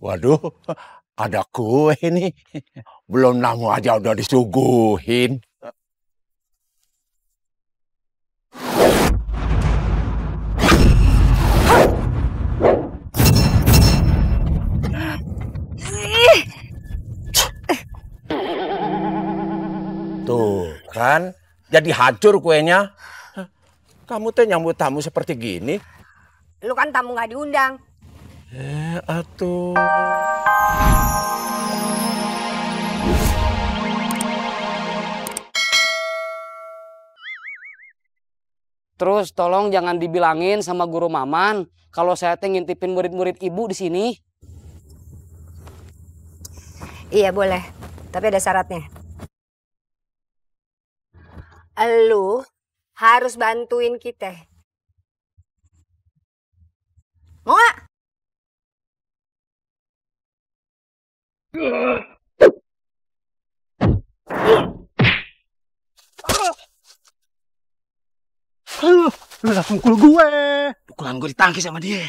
Waduh, ada kue nih. Belum lama aja udah disuguhin. Tuh kan, jadi hancur kuenya. Kamu teh nyambut tamu seperti gini. Lu kan tamu nggak diundang. Atuh. Terus tolong jangan dibilangin sama guru Maman kalau saya teh ngintipin murid-murid ibu di sini. Iya boleh, tapi ada syaratnya. Lu harus bantuin kita. Mau nggak? Lu langsung mukul gue. Pukulan gue ditangkis sama dia.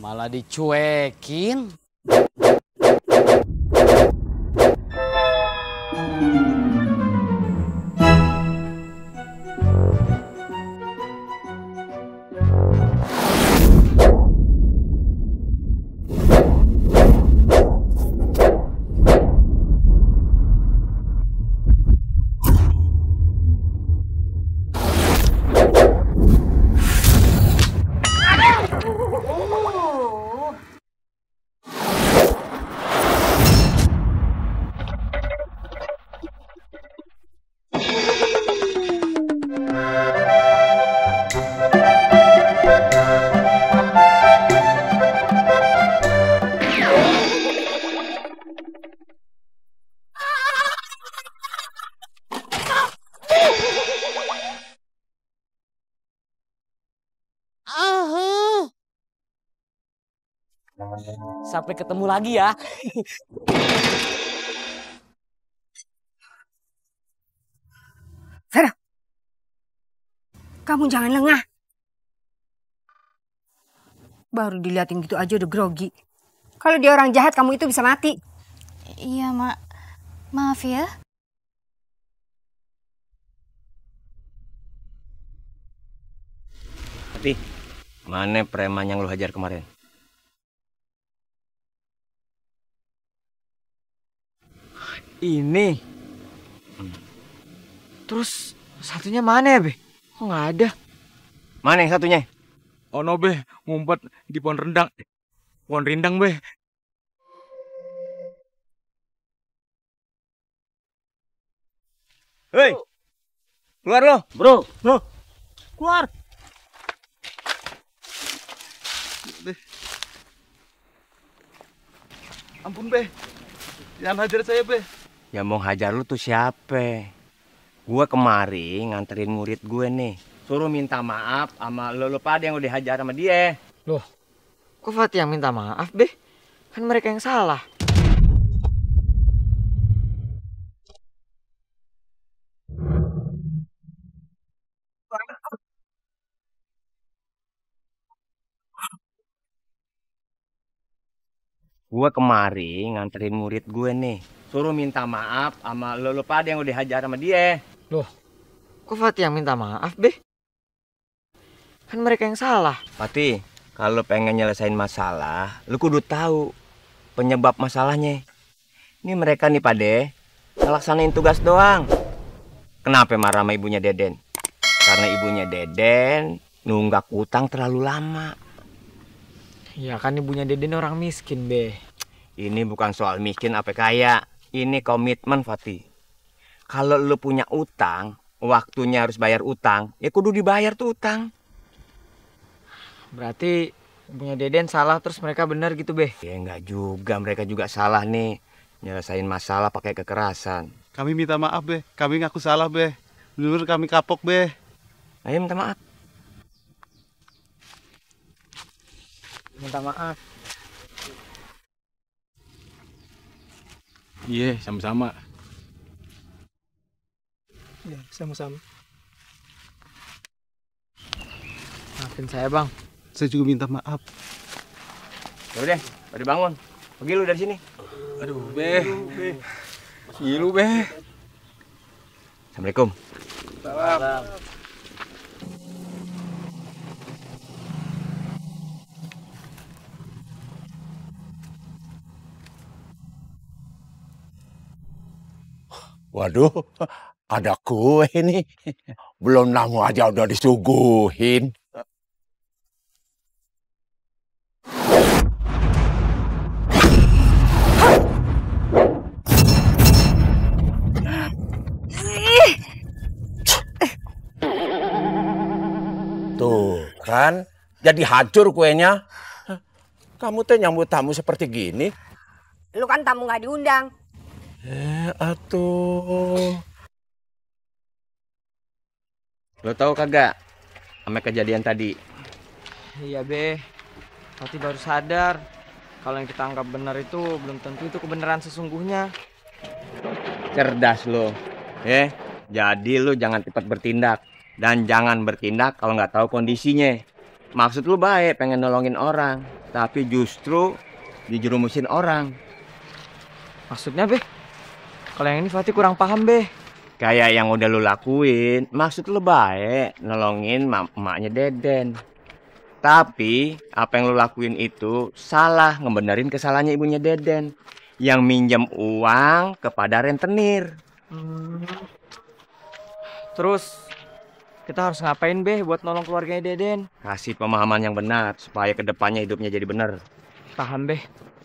Malah dicuekin. Sampai ketemu lagi ya. Vera, kamu jangan lengah. Baru diliatin gitu aja udah grogi. Kalau dia orang jahat, kamu itu bisa mati. Iya, Mak. Maaf ya. Tapi, mana preman yang lu hajar kemarin? Ini. Terus satunya mana ya, Be? Kok nggak ada? Mana yang satunya? Oh no, Be. Ngumpet di pohon rendang. Pohon rindang, Be. Hei! Keluar lo! Bro. No. Keluar. Be. Ampun, Be. Jangan hajar saya, Be. Yang mau hajar lu tuh siapa? Gue kemari nganterin murid gue nih. Suruh minta maaf sama lo pada yang udah hajar sama dia. Loh, kok Fatih yang minta maaf, Be? Kan mereka yang salah. Gue kemari nganterin murid gue nih. Suruh minta maaf sama lo pada yang udah hajar sama dia. Loh, Kok Fatih yang minta maaf, Be? Kan mereka yang salah. Fatih, kalau pengen nyelesain masalah, lu kudu tahu penyebab masalahnya. Ini mereka nih Pade, ngelaksanain tugas doang. Kenapa marah sama ibunya Deden? Karena ibunya Deden nunggak utang terlalu lama. Ya kan ibunya Deden orang miskin, Be. Ini bukan soal miskin apa kaya. Ini komitmen, Fatih. Kalau lu punya utang, waktunya harus bayar utang, ya kudu dibayar tuh utang. Berarti ibunya Deden salah terus mereka benar gitu, Be? Ya enggak juga, mereka juga salah nih. Nyelesain masalah pakai kekerasan. Kami minta maaf, Be. Kami ngaku salah, Be. Bener kami kapok, Be. Ayo minta maaf. Minta maaf. Iya, sama-sama. Ya, sama-sama. Maafin saya, Bang. Saya juga minta maaf. Ya udah, pada bangun. Pergi lu dari sini. Aduh, Be. Gilu, Be. Assalamualaikum. Salam. Waduh, ada kue nih. Belum namu aja udah disuguhin. Tuh kan, jadi hancur kuenya. Kamu teh nyambut tamu seperti gini. Lu kan tamu nggak diundang. Atuh. Lo tahu kagak sama kejadian tadi? Iya, Be. Fatih baru sadar kalau yang kita anggap benar itu belum tentu itu kebenaran sesungguhnya. Cerdas lo. Jadi lo jangan cepat bertindak. Dan jangan bertindak kalau nggak tahu kondisinya. Maksud lo baik, pengen nolongin orang. Tapi justru dijerumusin orang. Maksudnya, Be? Kalau yang ini Fatih kurang paham, Be. Kayak yang udah lo lakuin. Maksud lo baik, nolongin emaknya Deden. Tapi apa yang lo lakuin itu salah, ngebenerin kesalahannya ibunya Deden. Yang minjem uang kepada rentenir. Terus kita harus ngapain, Be, buat nolong keluarganya Deden? Kasih pemahaman yang benar supaya kedepannya hidupnya jadi benar. Paham, Be.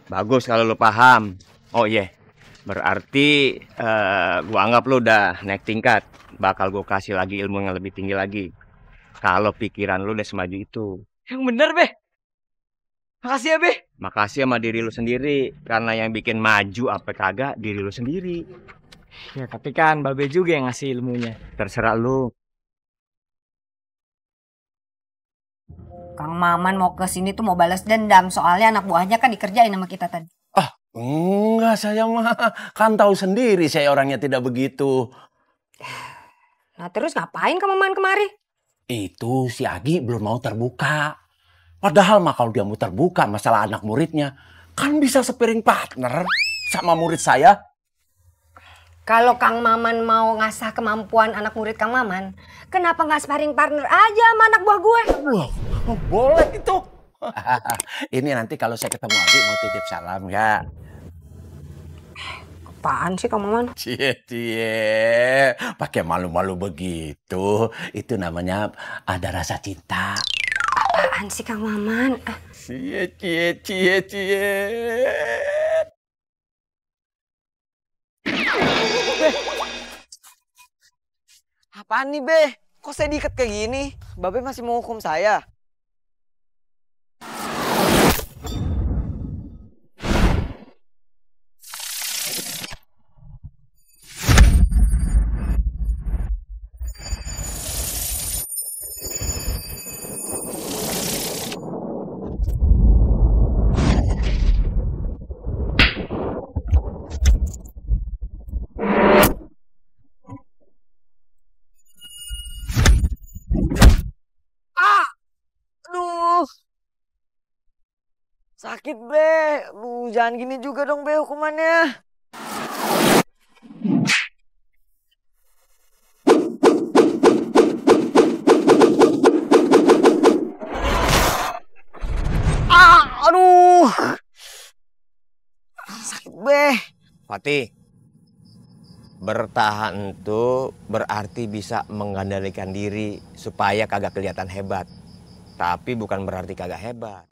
Bagus kalau lo paham. Oh iya, berarti gua anggap lo udah naik tingkat. Bakal gua kasih lagi ilmu yang lebih tinggi lagi. Kalau pikiran lo udah semaju itu. Yang bener, Be. Makasih ya, Be. Makasih sama diri lo sendiri. Karena yang bikin maju apa kagak diri lo sendiri. Ya tapi kan Babe juga yang ngasih ilmunya. Terserah lo. Kang Maman mau ke sini tuh mau balas dendam. Soalnya anak buahnya kan dikerjain sama kita tadi. Enggak, saya mah kan tahu sendiri saya orangnya tidak begitu. Nah terus ngapain Kang Maman kemari? Itu si Agi belum mau terbuka. Padahal mah kalau dia mau terbuka masalah anak muridnya, kan bisa sepiring partner sama murid saya. Kalau Kang Maman mau ngasah kemampuan anak murid Kang Maman, kenapa nggak sparring partner aja sama anak buah gue? Wah, boleh itu. Ini nanti kalau saya ketemu Agi mau titip salam ya. Apaan sih Kang Maman? Cie, pakai malu-malu begitu. Itu namanya ada rasa cinta. Apaan sih Kang Maman? Cie. Apaan nih, Be? Kok saya diikat kayak gini? Babe masih mau hukum saya? Sakit, Be. Lu jangan gini juga dong, Be, hukumannya. 1, Fatih, bertahan itu berarti bisa mengendalikan diri supaya kagak kelihatan hebat. Tapi bukan berarti kagak hebat.